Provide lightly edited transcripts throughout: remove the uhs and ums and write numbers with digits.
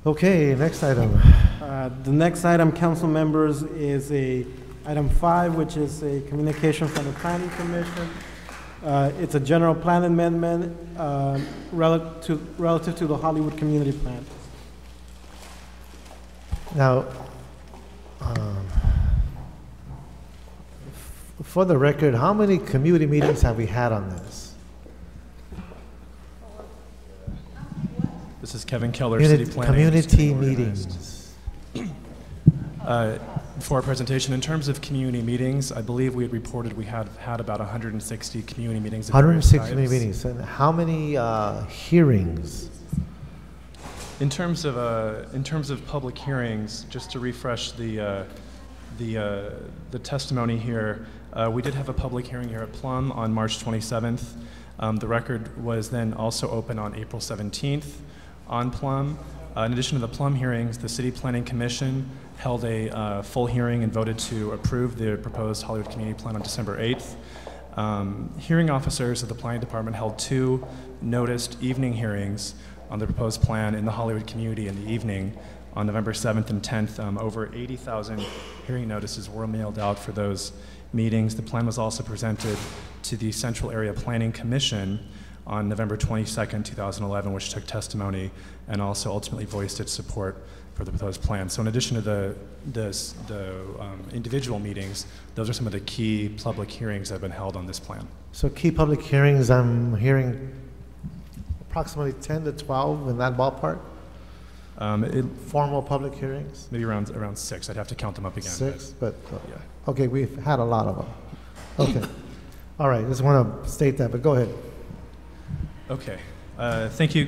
Okay, next item. The next item, council members, is item 5, which is a communication from the Planning Commission. It's a general plan amendment relative to the Hollywood Community Plan. Now, for the record, how many community meetings have we had on this? This is Kevin Keller, City Planning. Community meetings. For our presentation, in terms of community meetings, I believe we had reported we had about 160 community meetings. 160 meetings. And how many hearings? In terms of public hearings, just to refresh the testimony here, we did have a public hearing here at PLUM on March 27th. The record was then also open on April 17th on PLUM. In addition to the PLUM hearings, the City Planning Commission held a full hearing and voted to approve the proposed Hollywood Community Plan on December 8th. Hearing officers of the Planning Department held 2 noticed evening hearings on the proposed plan in the Hollywood community in the evening on November 7th and 10th. Over 80,000 hearing notices were mailed out for those meetings. The plan was also presented to the Central Area Planning Commission on November 22nd, 2011, which took testimony and also ultimately voiced its support for the proposed plan. So in addition to the individual meetings, those are some of the key public hearings that have been held on this plan. So key public hearings, I'm hearing approximately 10 to 12 in that ballpark? Formal public hearings? Maybe around 6. I'd have to count them up again. 6, but yeah. Okay, we've had a lot of them. Okay. All right, just want to state that, but go ahead. Okay. Thank you,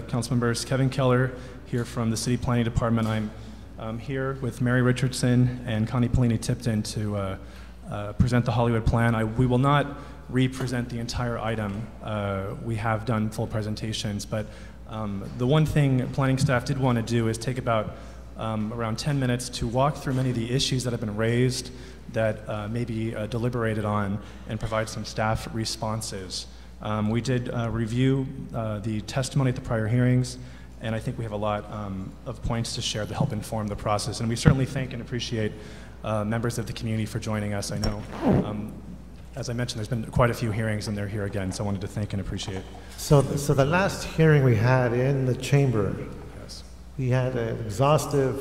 council members. Kevin Keller here from the City Planning Department. I'm here with Mary Richardson and Connie Polini-Tipton to present the Hollywood plan. We will not re-present the entire item. We have done full presentations, but the one thing planning staff did want to do is take about around 10 minutes to walk through many of the issues that have been raised that may be deliberated on and provide some staff responses. We did review the testimony at the prior hearings, and I think we have a lot of points to share to help inform the process. And we certainly thank and appreciate members of the community for joining us. I know, as I mentioned, there's been quite a few hearings, and they're here again, so I wanted to thank and appreciate. So the last hearing we had in the chamber, yes, we had an exhaustive,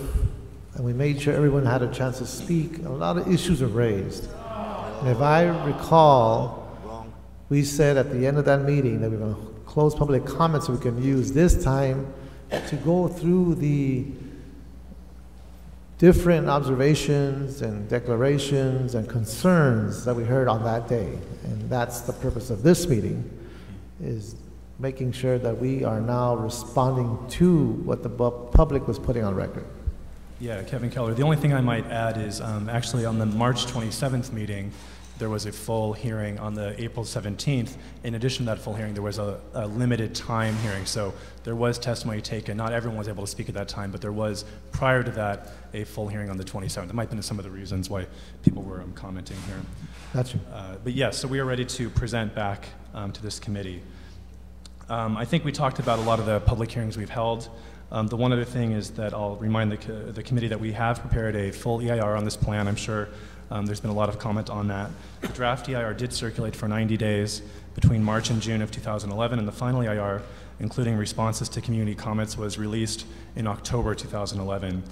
and we made sure everyone had a chance to speak. A lot of issues are raised. And if I recall, we said at the end of that meeting that we're going to close public comments so we can use this time to go through the different observations and declarations and concerns that we heard on that day. And that's the purpose of this meeting, is making sure that we are now responding to what the public was putting on record. Yeah, Kevin Keller. The only thing I might add is actually on the March 27th meeting, there was a full hearing. On the April 17th. In addition to that full hearing, there was a limited time hearing. So there was testimony taken. Not everyone was able to speak at that time, but there was, prior to that, a full hearing on the 27th. That might have been some of the reasons why people were commenting here. Gotcha. But yes, so we are ready to present back to this committee. I think we talked about a lot of the public hearings we've held. The one other thing is that I'll remind the committee that we have prepared a full EIR on this plan. I'm sure there's been a lot of comment on that. The draft EIR did circulate for 90 days between March and June of 2011, and the final EIR, including responses to community comments, was released in October 2011.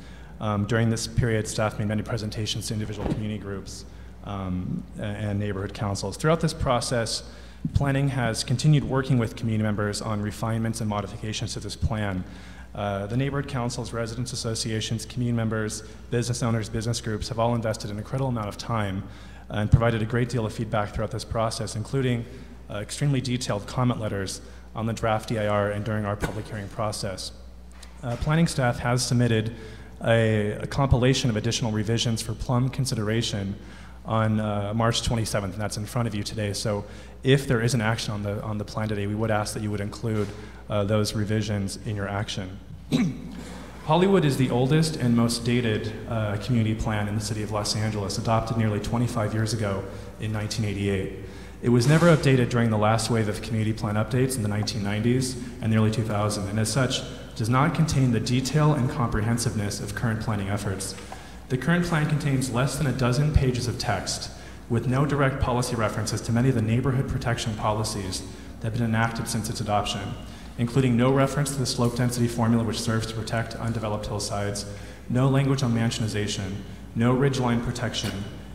During this period, staff made many presentations to individual community groups and neighborhood councils. Throughout this process, planning has continued working with community members on refinements and modifications to this plan. The neighborhood councils, residents associations, community members, business owners, business groups have all invested an incredible amount of time and provided a great deal of feedback throughout this process, including extremely detailed comment letters on the draft EIR and during our public hearing process. Planning staff has submitted a compilation of additional revisions for PLUM consideration on March 27th, and that's in front of you today. So if there is an action on the plan today, we would ask that you would include those revisions in your action. Hollywood is the oldest and most dated community plan in the city of Los Angeles, adopted nearly 25 years ago in 1988. It was never updated during the last wave of community plan updates in the 1990s and the early 2000s, and as such, does not contain the detail and comprehensiveness of current planning efforts. The current plan contains less than a dozen pages of text, with no direct policy references to many of the neighborhood protection policies that have been enacted since its adoption, including no reference to the slope density formula which serves to protect undeveloped hillsides, no language on mansionization, no ridgeline protection,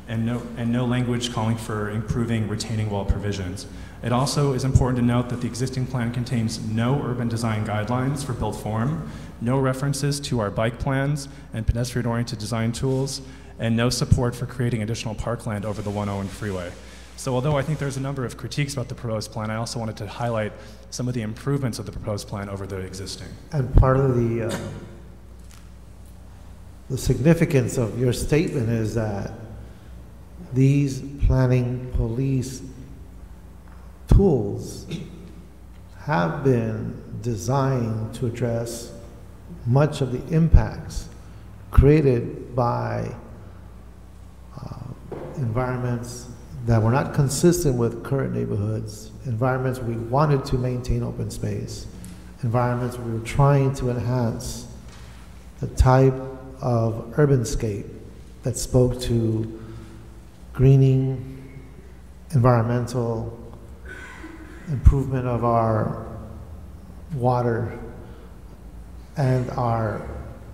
and no language calling for improving retaining wall provisions. It also is important to note that the existing plan contains no urban design guidelines for built form, no references to our bike plans and pedestrian-oriented design tools, and no support for creating additional parkland over the 101 freeway. So although I think there's a number of critiques about the proposed plan, I also wanted to highlight some of the improvements of the proposed plan over the existing. And part of the significance of your statement is that these planning police tools have been designed to address much of the impacts created by environments that were not consistent with current neighborhoods, environments we wanted to maintain open space, environments we were trying to enhance the type of urbanscape that spoke to greening, environmental improvement of our water and our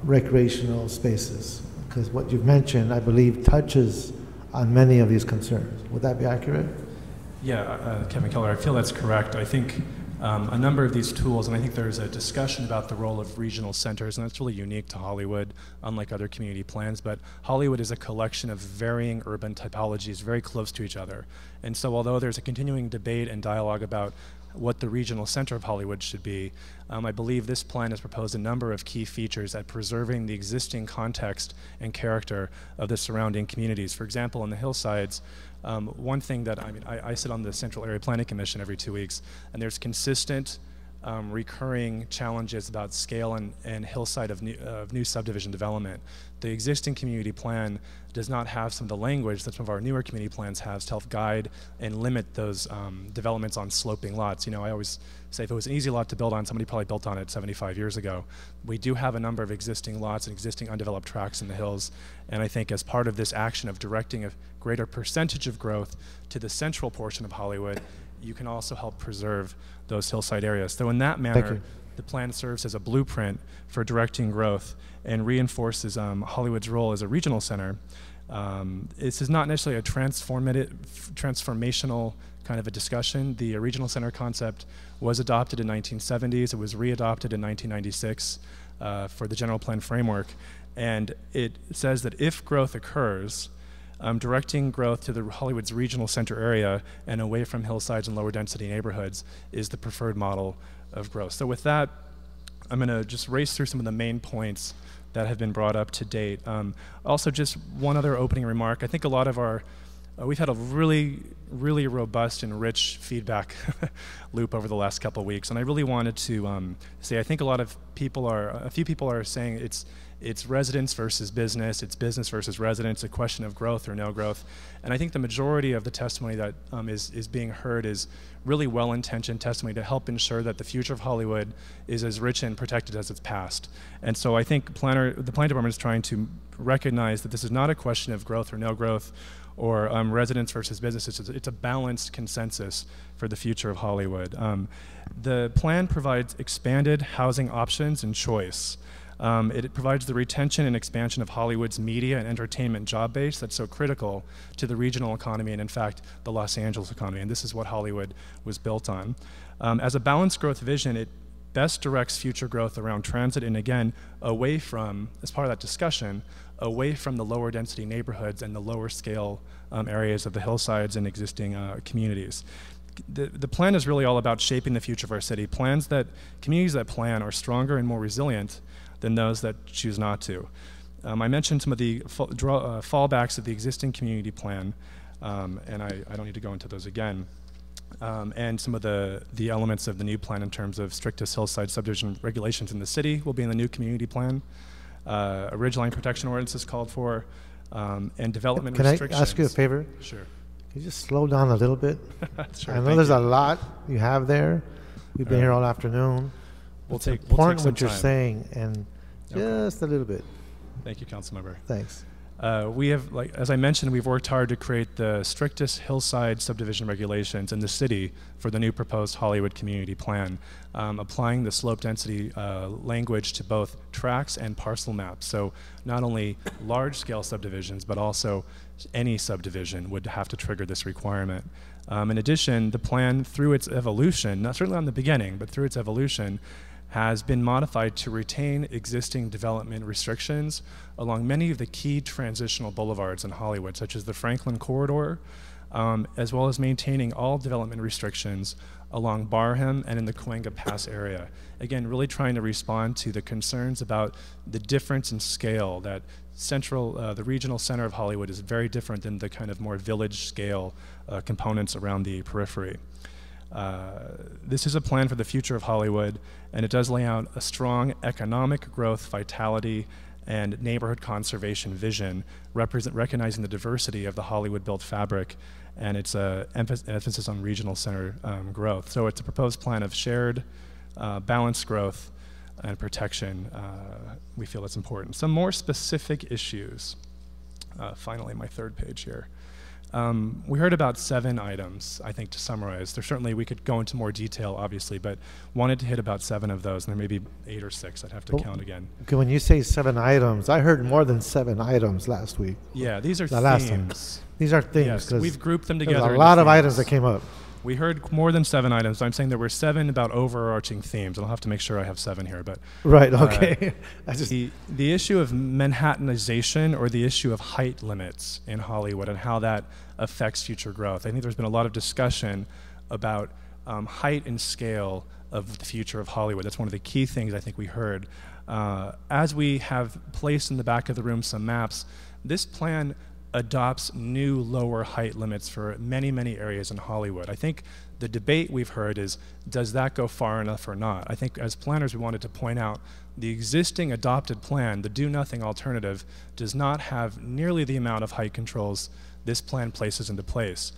recreational spaces. Because what you've mentioned, I believe, touches on many of these concerns. Would that be accurate? Yeah, Kevin Keller, I feel that's correct. I think a number of these tools, and I think there's a discussion about the role of regional centers, and that's really unique to Hollywood, unlike other community plans, but Hollywood is a collection of varying urban typologies very close to each other. And so although there's a continuing debate and dialogue about what the regional center of Hollywood should be, I believe this plan has proposed a number of key features at preserving the existing context and character of the surrounding communities. For example, on the hillsides, one thing that, I sit on the Central Area Planning Commission every 2 weeks, and there's consistent recurring challenges about scale and hillside of new subdivision development. The existing community plan does not have some of the language that some of our newer community plans have to help guide and limit those developments on sloping lots. You know, I always say if it was an easy lot to build on, somebody probably built on it 75 years ago. We do have a number of existing lots and existing undeveloped tracts in the hills, and I think as part of this action of directing a greater percentage of growth to the central portion of Hollywood, you can also help preserve those hillside areas. So in that manner, the plan serves as a blueprint for directing growth and reinforces Hollywood's role as a regional center. This is not necessarily a transformational kind of a discussion. The regional center concept was adopted in 1970s. It was readopted in 1996 for the general plan framework. And it says that if growth occurs, directing growth to the Hollywood's regional center area and away from hillsides and lower density neighborhoods is the preferred model of growth. So with that, I'm going to just race through some of the main points that have been brought up to date. Also, just one other opening remark. I think a lot of our, we've had a really robust and rich feedback loop over the last couple of weeks, and I really wanted to say I think a few people are saying it's residents versus business, it's business versus residents, a question of growth or no growth. And I think the majority of the testimony that is being heard is really well-intentioned testimony to help ensure that the future of Hollywood is as rich and protected as its past. And so I think the planning department is trying to recognize that this is not a question of growth or no growth or residents versus business. It's a balanced consensus for the future of Hollywood. The plan provides expanded housing options and choice. It provides the retention and expansion of Hollywood's media and entertainment job base that's so critical to the regional economy and, in fact, the Los Angeles economy. And this is what Hollywood was built on. As a balanced growth vision, it best directs future growth around transit and, again, away from, as part of that discussion, away from the lower density neighborhoods and the lower scale areas of the hillsides and existing communities. The plan is really all about shaping the future of our city. Communities that plan are stronger and more resilient than those that choose not to. I mentioned some of the fallbacks of the existing community plan, and I don't need to go into those again, and some of the elements of the new plan in terms of strictest hillside subdivision regulations in the city will be in the new community plan. A ridgeline protection ordinance is called for, and development restrictions. Can I ask you a favor? Sure. Can you just slow down a little bit? Sure, I know there's a lot you have there. We've been here all afternoon. It's take important some what you're time. saying, and Okay. just a little bit. Thank you, Councilmember. Thanks. We have, like, as I mentioned, we've worked hard to create the strictest hillside subdivision regulations in the city for the new proposed Hollywood Community Plan, applying the slope density language to both tracts and parcel maps. So not only large-scale subdivisions, but also any subdivision would have to trigger this requirement. In addition, the plan, through its evolution, not certainly on the beginning, but through its evolution, has been modified to retain existing development restrictions along many of the key transitional boulevards in Hollywood, such as the Franklin Corridor, as well as maintaining all development restrictions along Barham and in the Cahuenga Pass area. Again, really trying to respond to the concerns about the difference in scale, that the regional center of Hollywood is very different than the kind of more village scale components around the periphery. This is a plan for the future of Hollywood, and it does lay out a strong economic growth, vitality, and neighborhood conservation vision, recognizing the diversity of the Hollywood-built fabric and its emphasis on regional center growth. So it's a proposed plan of shared, balanced growth and protection. We feel it's important. Some more specific issues. Finally, my third page here. We heard about 7 items, I think, to summarize. Certainly, we could go into more detail, obviously, but wanted to hit about 7 of those, and there may be 8 or 6. I'd have to count again. Okay, when you say 7 items, I heard more than 7 items last week. Yeah, these are last time. themes. These are things. Yes, 'cause we've grouped them there's together. a into lot of themes. items that came up. We heard more than 7 items. So I'm saying there were 7 about overarching themes. I'll have to make sure I have 7 here. But Right, okay. I just the issue of Manhattanization, or the issue of height limits in Hollywood and how that affects future growth. I think there's been a lot of discussion about height and scale of the future of Hollywood. That's one of the key things I think we heard. As we have placed in the back of the room some maps, this plan adopts new lower height limits for many, many areas in Hollywood. I think the debate we've heard is, does that go far enough or not? I think as planners, we wanted to point out the existing adopted plan, the do-nothing alternative, does not have nearly the amount of height controls this plan places into place.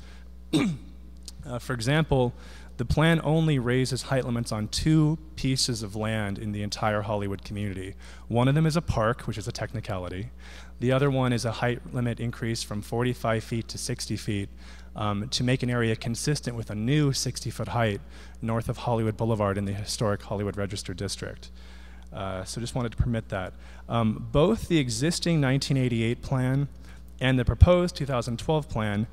For example, the plan only raises height limits on 2 pieces of land in the entire Hollywood community. One of them is a park, which is a technicality. The other one is a height limit increase from 45 feet to 60 feet to make an area consistent with a new 60-foot height north of Hollywood Boulevard in the historic Hollywood Register District. So just wanted to permit that. Both the existing 1988 plan and the proposed 2012 plan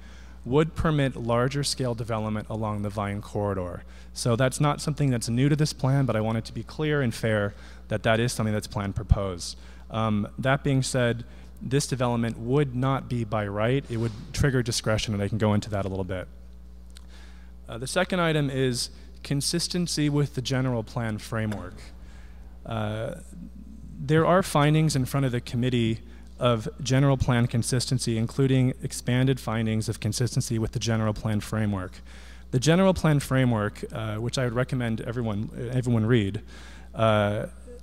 would permit larger scale development along the Vine Corridor. So that's not something that's new to this plan, but I want it to be clear and fair that that is something that's plan proposed. That being said, this development would not be by right. It would trigger discretion, and I can go into that a little bit. The second item is consistency with the general plan framework. There are findings in front of the committee of general plan consistency, including expanded findings of consistency with the general plan framework. The general plan framework, which I would recommend everyone read,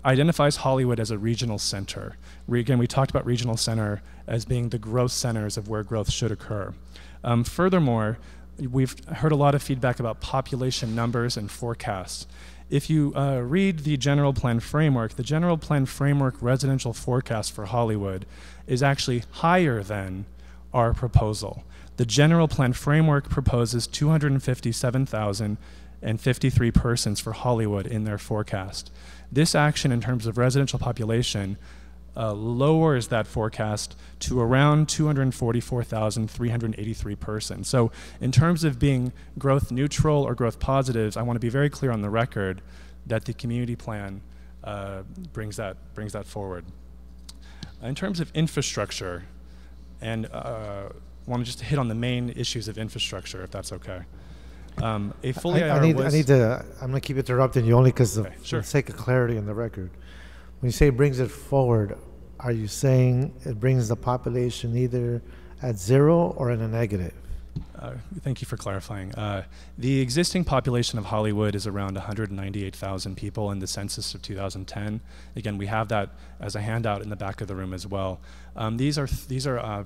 identifies Hollywood as a regional center. Again, we talked about regional center as being the growth centers of where growth should occur. Furthermore, we've heard a lot of feedback about population numbers and forecasts. If you read the general plan framework, the general plan framework residential forecast for Hollywood is actually higher than our proposal. The general plan framework proposes 257,053 persons for Hollywood in their forecast. This action in terms of residential population lowers that forecast to around 244,383 persons. So in terms of being growth neutral or growth positives, I want to be very clear on the record that the community plan brings that forward. In terms of infrastructure, and want to just hit on the main issues of infrastructure, if that's okay. A fully I'm going to keep interrupting you only because of sure. the sake of clarity on the record. When you say brings it forward, are you saying it brings the population either at 0 or in a negative? Thank you for clarifying. The existing population of Hollywood is around 198,000 people in the census of 2010. Again, we have that as a handout in the back of the room as well. These are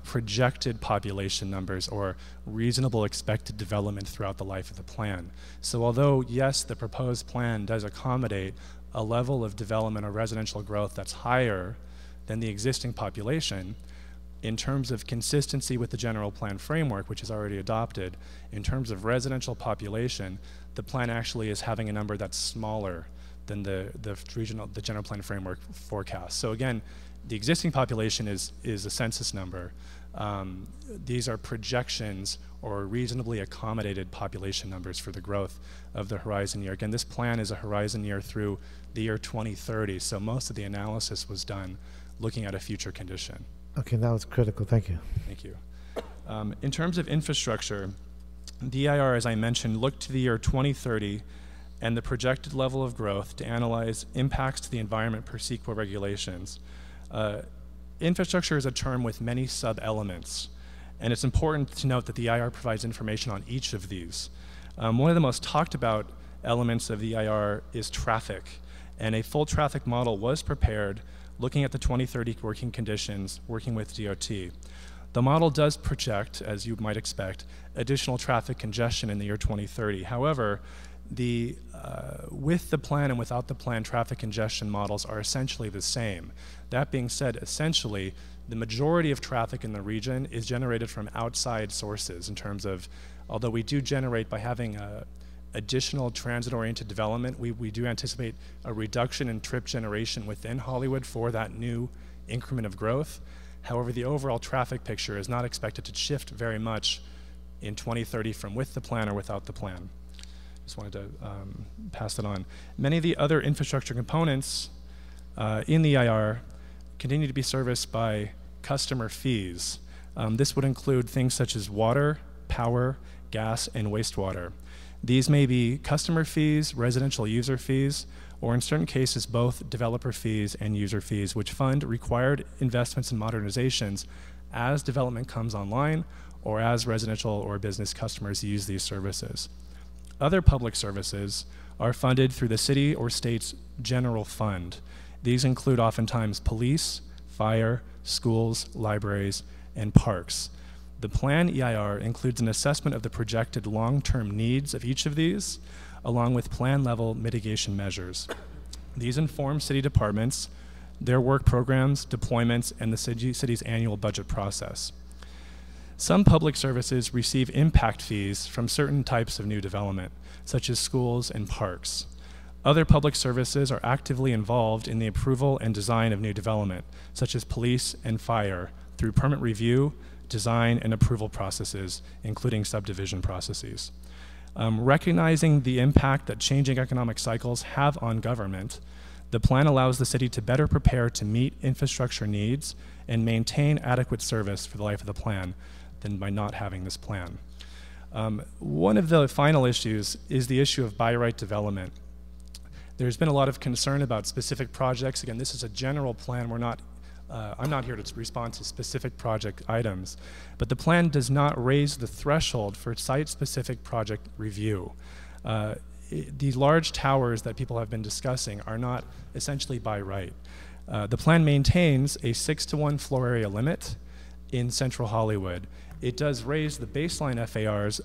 projected population numbers, or reasonable expected development throughout the life of the plan. So although, yes, the proposed plan does accommodate a level of development or residential growth that's higher than the existing population, in terms of consistency with the general plan framework, which is already adopted, in terms of residential population, the plan actually is having a number that's smaller than the general plan framework forecast. So again, the existing population is a census number. These are projections or reasonably accommodated population numbers for the growth of the horizon year. Again, this plan is a horizon year through the year 2030, so most of the analysis was done looking at a future condition. Okay, that was critical. Thank you. Thank you. In terms of infrastructure, the EIR, as I mentioned, looked to the year 2030 and the projected level of growth to analyze impacts to the environment per CEQA regulations. Infrastructure is a term with many sub-elements, and it's important to note that the EIR provides information on each of these. One of the most talked about elements of the EIR is traffic, and a full traffic model was prepared looking at the 2030 working conditions, working with DOT. The model does project, as you might expect, additional traffic congestion in the year 2030. However, with the plan and without the plan, traffic congestion models are essentially the same. That being said, essentially, the majority of traffic in the region is generated from outside sources in terms of, although we do generate by having additional transit-oriented development, we do anticipate a reduction in trip generation within Hollywood for that new increment of growth. However, the overall traffic picture is not expected to shift very much in 2030 from with the plan or without the plan. Just wanted to pass that on. Many of the other infrastructure components in the EIR continue to be serviced by customer fees. This would include things such as water, power, gas, and wastewater. These may be customer fees, residential user fees, or in certain cases both developer fees and user fees, which fund required investments and modernizations as development comes online or as residential or business customers use these services. Other public services are funded through the city or state's general fund. These include oftentimes police, fire, schools, libraries, and parks. The plan EIR includes an assessment of the projected long-term needs of each of these, along with plan-level mitigation measures. These inform city departments, their work programs, deployments, and the city's annual budget process. Some public services receive impact fees from certain types of new development, such as schools and parks. Other public services are actively involved in the approval and design of new development, such as police and fire, through permit review, design, and approval processes, including subdivision processes. Recognizing the impact that changing economic cycles have on government, the plan allows the city to better prepare to meet infrastructure needs and maintain adequate service for the life of the plan than by not having this plan. One of the final issues is the issue of by right development. There's been a lot of concern about specific projects. Again, this is a general plan. I'm not here to respond to specific project items, but the plan does not raise the threshold for site-specific project review. These large towers that people have been discussing are not essentially by right. The plan maintains a 6-to-1 floor area limit in Central Hollywood. It does raise the baseline FARs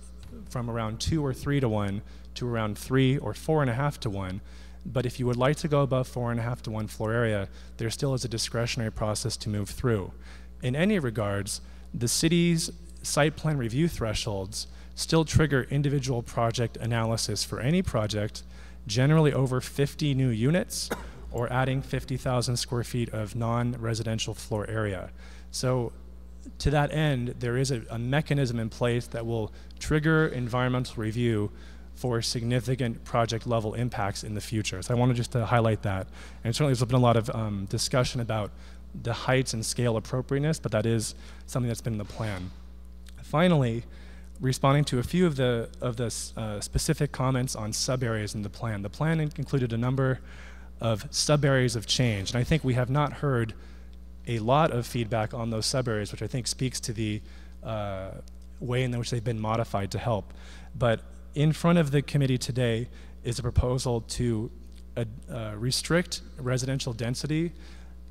from around 2 or 3-to-1 to around 3 or 4.5-to-1. But if you would like to go above 4.5-to-1 floor area, there still is a discretionary process to move through. In any regards, the city's site plan review thresholds still trigger individual project analysis for any project, generally over 50 new units or adding 50,000 square feet of non-residential floor area. So to that end, there is a mechanism in place that will trigger environmental review for significant project level impacts in the future. So I wanted just to highlight that. And certainly there's been a lot of discussion about the heights and scale appropriateness, but that is something that's been in the plan. Finally, responding to a few of the specific comments on sub-areas in the plan. The plan included a number of sub-areas of change, and I think we have not heard a lot of feedback on those sub-areas, which I think speaks to the way in which they've been modified to help. But in front of the committee today is a proposal to restrict residential density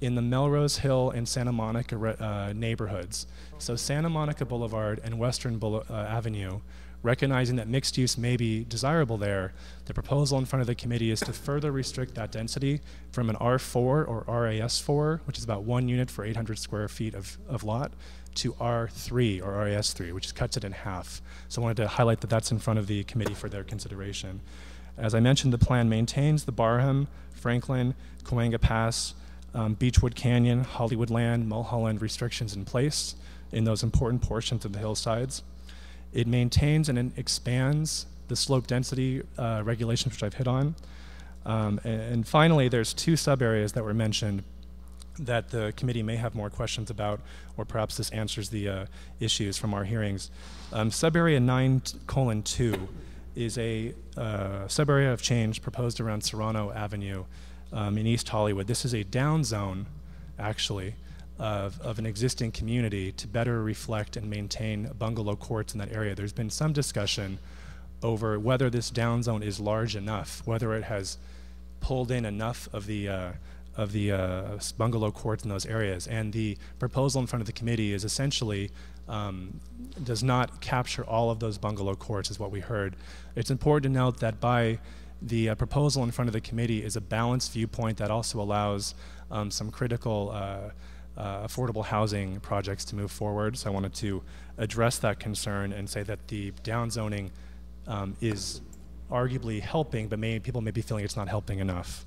in the Melrose Hill and Santa Monica neighborhoods. So Santa Monica Boulevard and Western Avenue, recognizing that mixed use may be desirable there, the proposal in front of the committee is to further restrict that density from an R4 or RAS4, which is about 1 unit for 800 square feet of lot, to R3 or RAS3, which cuts it in half. So I wanted to highlight that that's in front of the committee for their consideration. As I mentioned, the plan maintains the Barham, Franklin, Cahuenga Pass, Beechwood Canyon, Hollywood Land, Mulholland restrictions in place in those important portions of the hillsides. It maintains and expands the slope density regulations, which I've hit on. And finally, there's 2 sub-areas that were mentioned that the committee may have more questions about, or perhaps this answers the issues from our hearings. Sub-area 9:2 is a sub-area of change proposed around Serrano Avenue in East Hollywood. This is a down zone, actually, of an existing community to better reflect and maintain bungalow courts in that area. There's been some discussion over whether this down zone is large enough, whether it has pulled in enough of the bungalow courts in those areas. And the proposal in front of the committee is essentially does not capture all of those bungalow courts, is what we heard. It's important to note that by the proposal in front of the committee is a balanced viewpoint that also allows some critical affordable housing projects to move forward. So I wanted to address that concern and say that the downzoning is arguably helping, but people may be feeling it's not helping enough.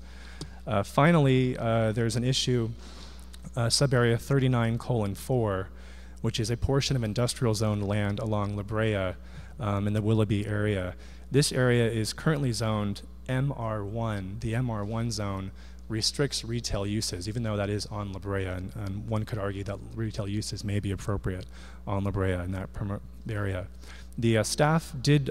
Finally, there's an issue, sub-area 39:4, which is a portion of industrial zone land along La Brea in the Willoughby area. This area is currently zoned MR1. The MR1 zone restricts retail uses, even though that is on La Brea, and one could argue that retail uses may be appropriate on La Brea in that area. The staff did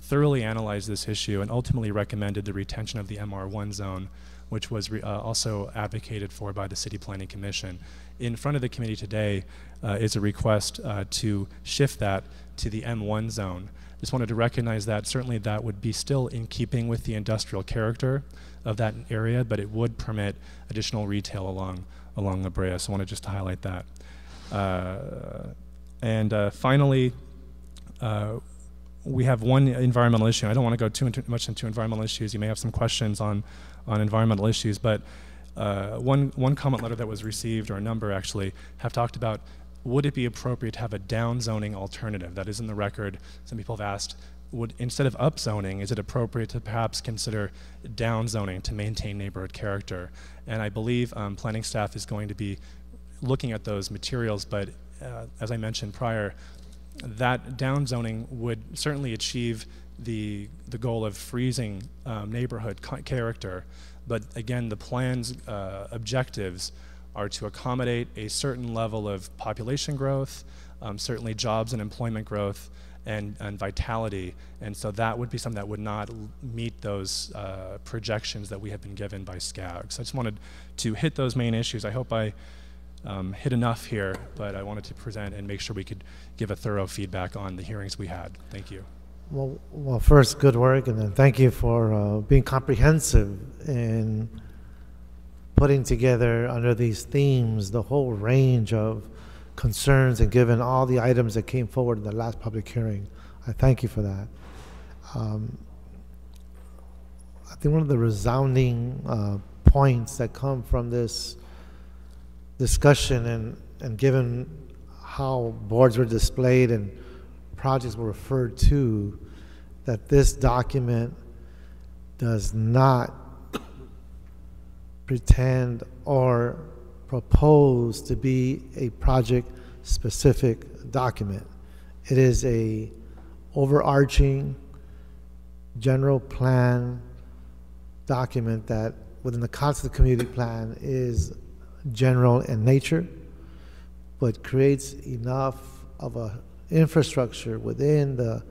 thoroughly analyze this issue and ultimately recommended the retention of the MR1 zone, which was also advocated for by the City Planning Commission. In front of the committee today is a request to shift that to the M1 zone. Just wanted to recognize that certainly that would be still in keeping with the industrial character of that area, but it would permit additional retail along La Brea. So I wanted just to highlight that. Finally, we have one environmental issue. I don't want to go too much into environmental issues. You may have some questions on environmental issues, but one comment letter that was received, or a number actually, have talked about, would it be appropriate to have a downzoning alternative? That is in the record. Some people have asked, instead of upzoning, is it appropriate to perhaps consider downzoning to maintain neighborhood character? And I believe planning staff is going to be looking at those materials, but as I mentioned prior, that downzoning would certainly achieve the goal of freezing neighborhood character. But again, the plan's objectives are to accommodate a certain level of population growth, certainly jobs and employment growth, and vitality. And so that would be something that would not meet those projections that we have been given by SCAG. So I just wanted to hit those main issues. I hope I hit enough here, but I wanted to present and make sure we could give a thorough feedback on the hearings we had. Thank you. Well, first, good work, and then thank you for being comprehensive in putting together under these themes the whole range of concerns, and given all the items that came forward in the last public hearing. I thank you for that. I think one of the resounding points that come from this discussion, and given how boards were displayed and projects were referred to, that this document does not pretend or propose to be a project-specific document. It is a overarching general plan document that, within the context of the community plan, is general in nature, but creates enough of a infrastructure within the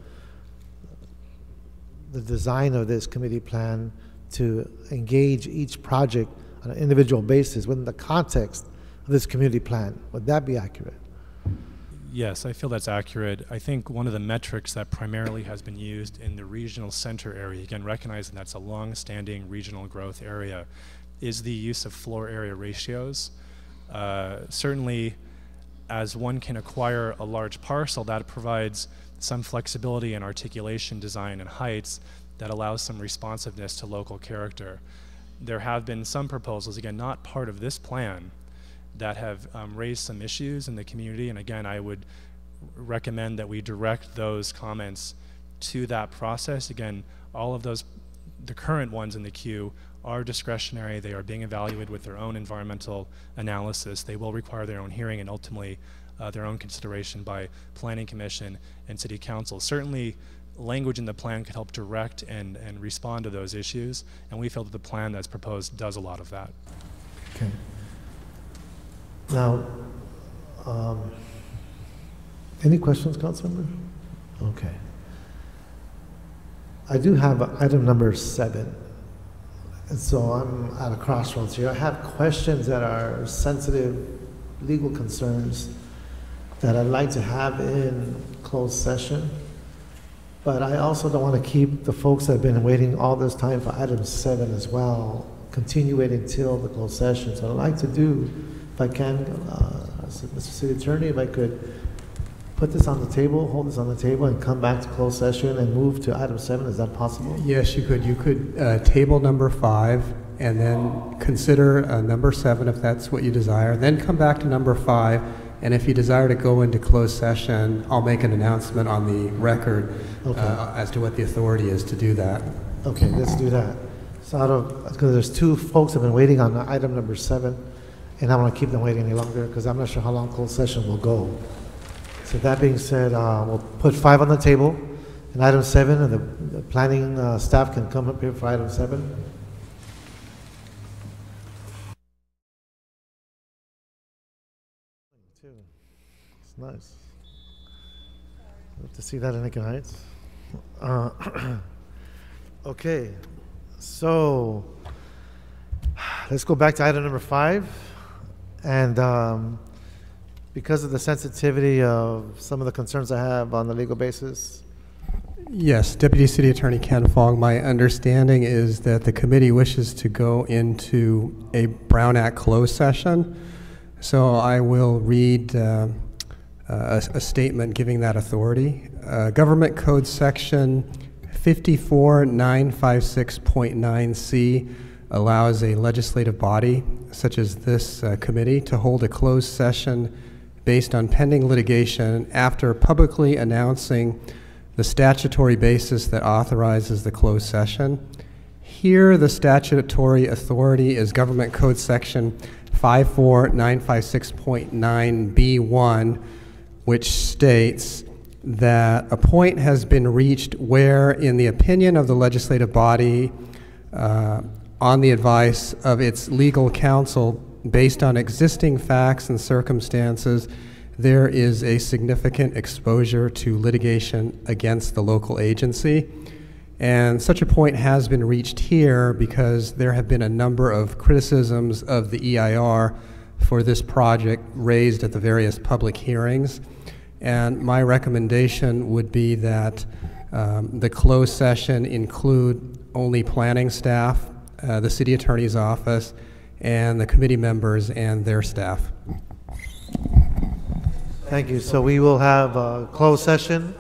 design of this committee plan to engage each project on an individual basis within the context of this community plan. Would that be accurate? Yes, I feel that's accurate. I think one of the metrics that primarily has been used in the regional center area, again, recognizing that's a long-standing regional growth area, is the use of floor area ratios. Certainly, as one can acquire a large parcel, that provides some flexibility in articulation, design, and heights that allows some responsiveness to local character. There have been some proposals, again, not part of this plan, that have raised some issues in the community, and again, I would recommend that we direct those comments to that process. Again, all of those, the current ones in the queue, are discretionary. They are being evaluated with their own environmental analysis. They will require their own hearing and ultimately their own consideration by Planning Commission and City Council. Certainly, language in the plan could help direct and respond to those issues, and we feel that the plan that's proposed does a lot of that. Okay. Now, any questions, Councilmember? Okay. I do have item number 7. And so I'm at a crossroads here. I have questions that are sensitive legal concerns that I'd like to have in closed session. But I also don't want to keep the folks that have been waiting all this time for item 7 as well, continue waiting till the closed session. So I'd like to do, if I can, Mr. City Attorney, if I could put this on the table, hold this on the table, and come back to closed session and move to item 7. Is that possible? Yes, you could. You could table number 5 and then consider number 7 if that's what you desire. Then come back to number 5, and if you desire to go into closed session, I'll make an announcement on the record as to what the authority is to do that. Okay, let's do that. So because there's 2 folks that have been waiting on item number 7, and I don't want to keep them waiting any longer because I'm not sure how long closed session will go. So that being said, we'll put 5 on the table, and item 7, and the planning staff can come up here for item 7. It's nice. Love to see that in Lincoln Heights. Okay, so let's go back to item number 5, and because of the sensitivity of some of the concerns I have on the legal basis. Yes, Deputy City Attorney Ken Fong, my understanding is that the committee wishes to go into a Brown Act closed session. So I will read a statement giving that authority. Government Code Section 54956.9C allows a legislative body, such as this committee, to hold a closed session based on pending litigation after publicly announcing the statutory basis that authorizes the closed session. Here, the statutory authority is Government Code Section 54956.9B1, which states that a point has been reached where, in the opinion of the legislative body, on the advice of its legal counsel, based on existing facts and circumstances, there is a significant exposure to litigation against the local agency. And such a point has been reached here because there have been a number of criticisms of the EIR for this project raised at the various public hearings. And my recommendation would be that the closed session include only planning staff, the city attorney's office, and the committee members and their staff. Thank you. So we will have a closed session.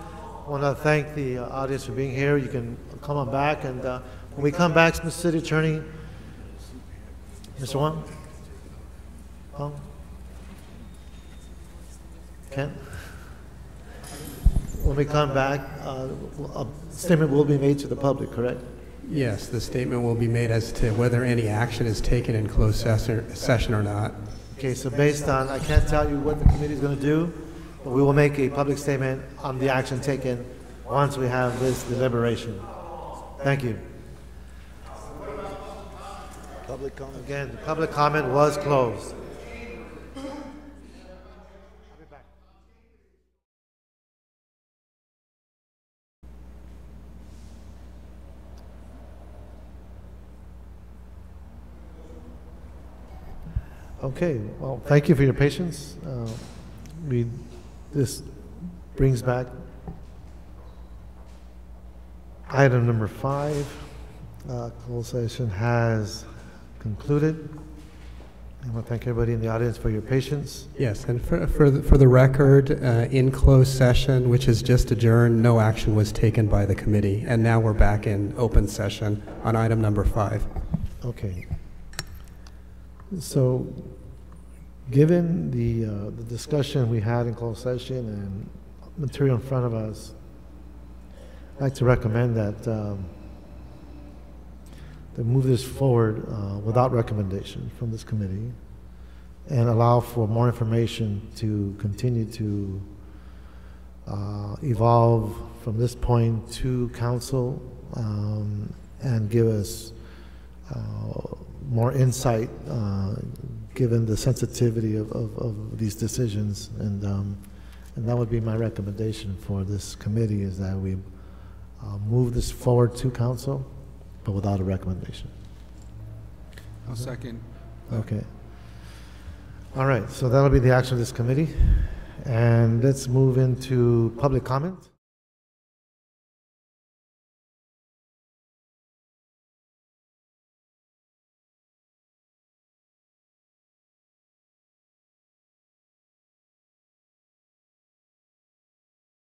I want to thank the audience for being here. You can come on back, and when we come back, Mr. City Attorney, Mr. Wong? Wong? Kent? When we come back, a statement will be made to the public, correct? Yes, the statement will be made as to whether any action is taken in closed session or not. Okay, so based on, I can't tell you what the committee is going to do, but we will make a public statement on the action taken once we have this deliberation. Thank you. Public comment. Again, public comment was closed. Okay, well, thank you for your patience. This brings back item number 5. Closed session has concluded. I want to thank everybody in the audience for your patience. Yes, and for the record, in closed session, which is just adjourned, no action was taken by the committee, and now we're back in open session on item number 5. Okay. So, given the discussion we had in closed session and material in front of us, I'd like to recommend that move this forward without recommendation from this committee and allow for more information to continue to evolve from this point to council and give us more insight given the sensitivity of these decisions, and that would be my recommendation for this committee, is that we move this forward to council but without a recommendation. I'll second. Okay. All right, so that'll be the action of this committee. And let's move into public comment.